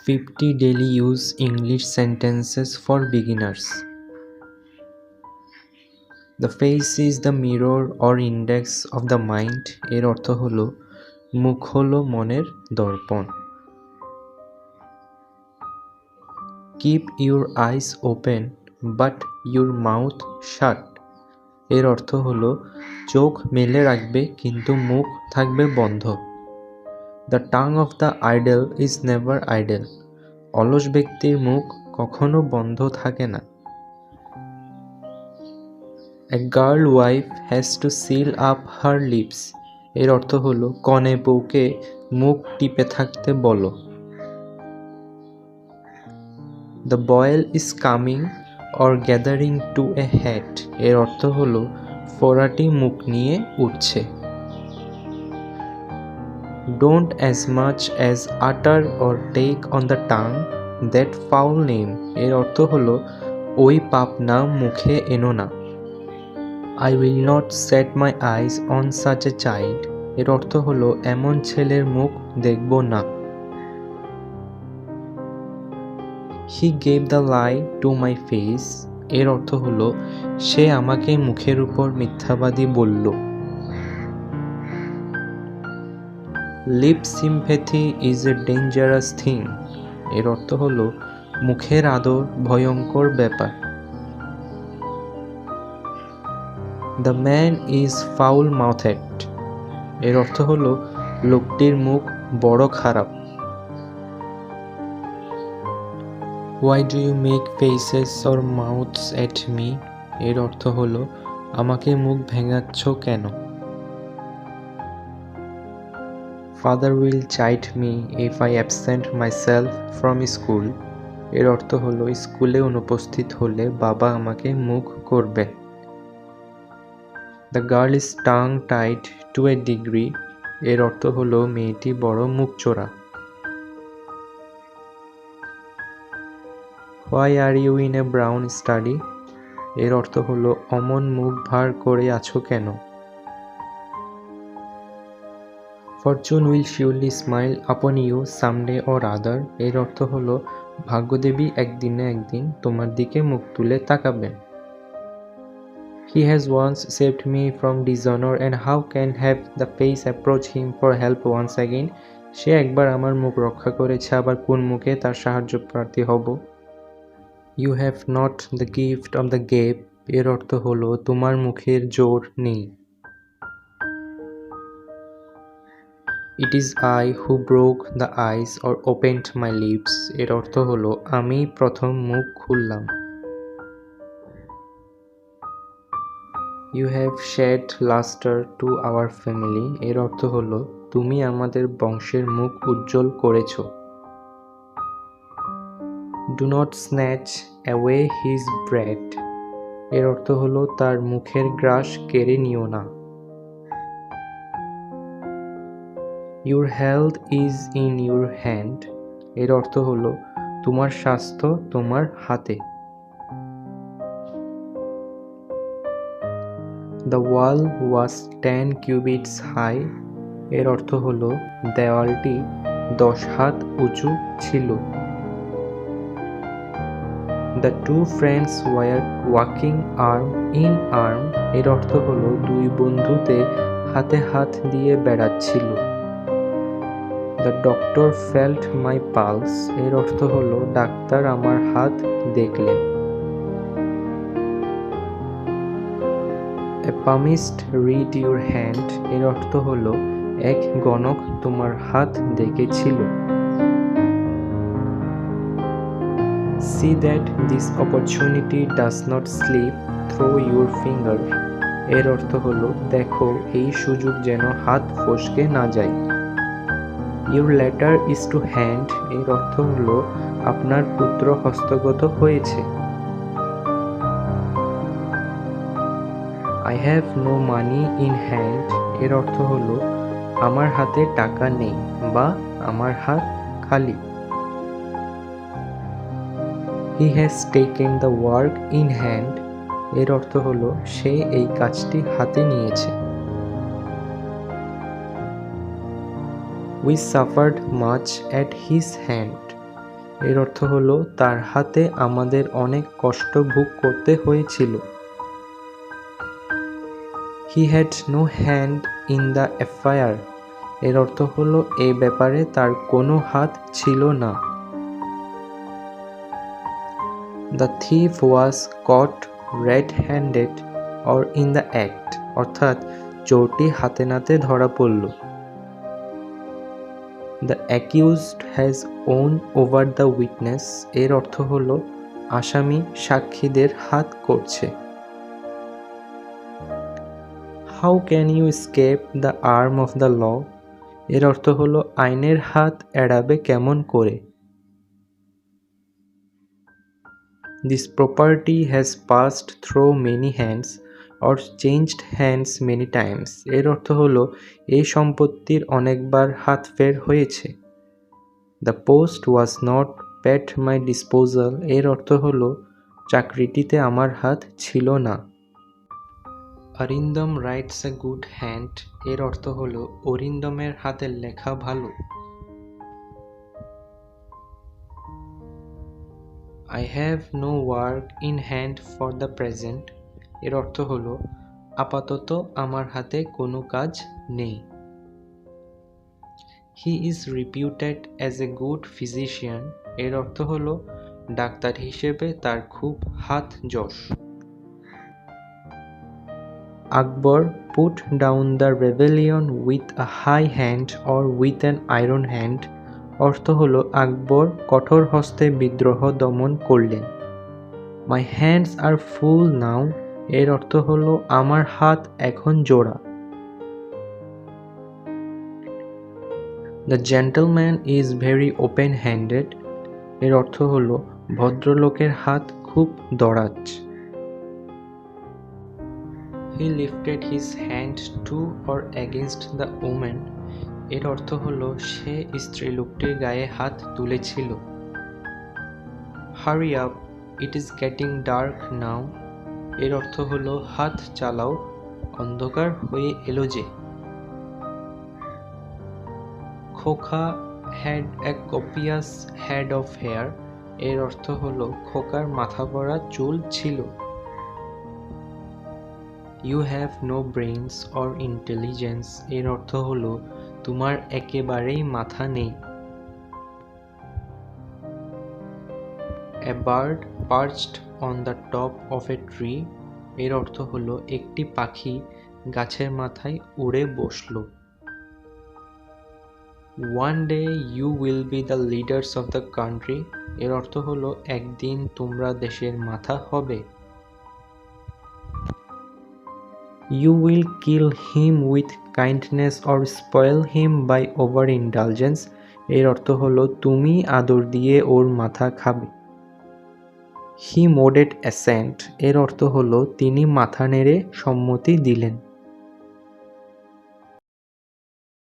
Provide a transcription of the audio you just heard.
50 daily use English sentences for beginners. The face is the mirror or index of the mind. এর অর্থ হলো মুখ হলো মনের দর্পণ। Keep your eyes open but your mouth shut. এর অর্থ হলো চোখ মেলে রাখবে কিন্তু মুখ থাকবে বন্ধ। The tongue of the idle is never idle. অলস ব্যক্তির মুখ কখনো বন্ধ থাকে না। A girl wife has to seal up her lips. এর অর্থ হলো কনে বউকে মুখ টিপে থাকতে বলো। The boil is coming or gathering to a head. এর অর্থ হলো ফোঁড়াটি মুখ নিয়ে উঠছে। Don't as much as utter or take on the tongue that foul name. এর অর্থ হলো ওই পাপ নাম মুখে এনো না। I will not set my eyes on such a child. এর অর্থ হলো এমন ছেলের মুখ দেখব না। He gave the lie to my face. এর অর্থ হলো সে আমাকে মুখের উপর মিথ্যাবাদী বলল। Lip sympathy is a dangerous thing. এর অর্থ হলো মুখের আদর ভয়ঙ্কর ব্যাপার। The man is foul mouthed. এর অর্থ হলো লোকটির মুখ বড় খারাপ। Why do you make faces or mouths at me? এর অর্থ হলো আমাকে মুখ ভেঙাচ্ছ কেন? Father will chide me if I absent myself from school. এর অর্থ হলো স্কুলে অনুপস্থিত হলে বাবা আমাকে মুখ করবে। The girl is tongue tied to a degree. এর অর্থ হলো মেয়েটি বড় মুখচোরা। Why are you in a brown study? এর অর্থ হলো অমন মুখ ভার করে আছো কেন? Fortune will surely smile upon you someday or other. এর অর্থ হলো ভাগ্যদেবী একদিন না একদিন তোমার দিকে মুখ তুলে তাকাবেন। He has once saved me from dishonor and how can have the face approach him for help once again? সে একবার আমার মুখ রক্ষা করেছে, আবার কোন মুখে তার সাহায্য প্রার্থী হব? You have not the gift of the gap. এর অর্থ হলো তোমার মুখের জোর নেই। It is I who broke the ice or opened my lips. এর অর্থ হলো আমি প্রথম মুখ খুললাম। You have shed luster to our family. এর অর্থ হলো তুমি আমাদের বংশের মুখ উজ্জ্বল করেছো। Do not snatch away his bread. এর অর্থ হলো তার মুখের গ্রাস কেড়ে নিও না। Your health is in your hand. এর অর্থ হলো তোমার স্বাস্থ্য তোমার হাতে। The wall was 10 cubits high. এর অর্থ হলো দেওয়ালটি 10 হাত উঁচু ছিল। The two friends were walking arm in arm. এর অর্থ হলো দুই বন্ধুতে হাতে হাত দিয়ে বেড়াচ্ছিল। The doctor felt my pulse. এর অর্থ হলো ডাক্তার আমার হাত দেখলেন। A palmist read your hand. এর অর্থ হলো এক গণক তোমার হাত দেখেছিল। See that this opportunity does not slip through your finger. এর অর্থ হলো দেখো এই সুযোগ যেন হাত ফসকে না যায়। Your letter is to hand. এর অর্থ হলো আপনার পুত্র হস্তগত হয়েছে। I have no money in hand. এর অর্থ হলো আমার হাতে টাকা নেই বা আমার হাত খালি। He has taken the work in hand. এর অর্থ হলো সে এই কাজটি হাতে নিয়েছে। We suffered much at his hand. এর অর্থ হলো তার হাতে আমাদের অনেক কষ্ট ভোগ করতে হয়েছিল। He had no hand in the affair. এর অর্থ হলো এই ব্যাপারে তার কোনো হাত ছিল না। The thief was caught red-handed or in the act. অর্থাৎ চোরটি হাতে নাতে ধরা পড়ল। The accused has won over the witness. এর অর্থ হলো আসামি সাক্ষীদের হাত করছে। How can you escape the arm of the law? এর অর্থ হলো আইনের হাত এড়াবে কেমন করে। This property has passed through many hands or changed hands many times. এর অর্থ হলো এই সম্পত্তির অনেকবার হাত ফের হয়েছে। The post was not at my disposal. এর অর্থ হলো চাকরিটিতে আমার হাত ছিল না। Arindam rights a good hand. এর অর্থ হলো অরিন্দমের হাতের লেখা ভালো। I have no work in hand for the present. এর অর্থ হলো আপাতত আমার হাতে কোনো কাজ নেই। He is reputed as a good physician. এর অর্থ হলো ডাক্তার হিসেবে তার খুব হাত যশ। Akbar put down the rebellion with a high hand or with an iron hand. অর্থ হলো আকবর কঠোর হস্তে বিদ্রোহ দমন করলেন। My hands are full now. এর অর্থ হলো আমার হাত এখন জোড়া। The gentleman is very open-handed. এর অর্থ হলো ভদ্রলোকের হাত খুব দরাজ। He lifted his hand to or against the woman. এর অর্থ হলো সে স্ত্রীলোকটির গায়ে হাত তুলেছিল। Hurry up, it is getting dark now. এর অর্থ হলো হাত চালাও, অন্ধকার হয়ে এলো যে। খোকা had a copious head of hair. এর অর্থ হলো খোকার মাথা ভরা চুল ছিল। You have no brains or intelligence. এর অর্থ হলো তোমার একেবারেই মাথা নেই। A bird perched on the top of a tree. এর অর্থ হলো একটি পাখি গাছের মাথায় উড়ে বসলো। One day you will be the leaders of the country. এর অর্থ হলো একদিন তোমরা দেশের মাথা হবে। You will kill him with kindness or spoil him by overindulgence. এর অর্থ হলো তুমি আদর দিয়ে ওর মাথা খাবে। He nodded assent. এর অর্থ হলো তিনি মাথা নেড়ে সম্মতি দিলেন।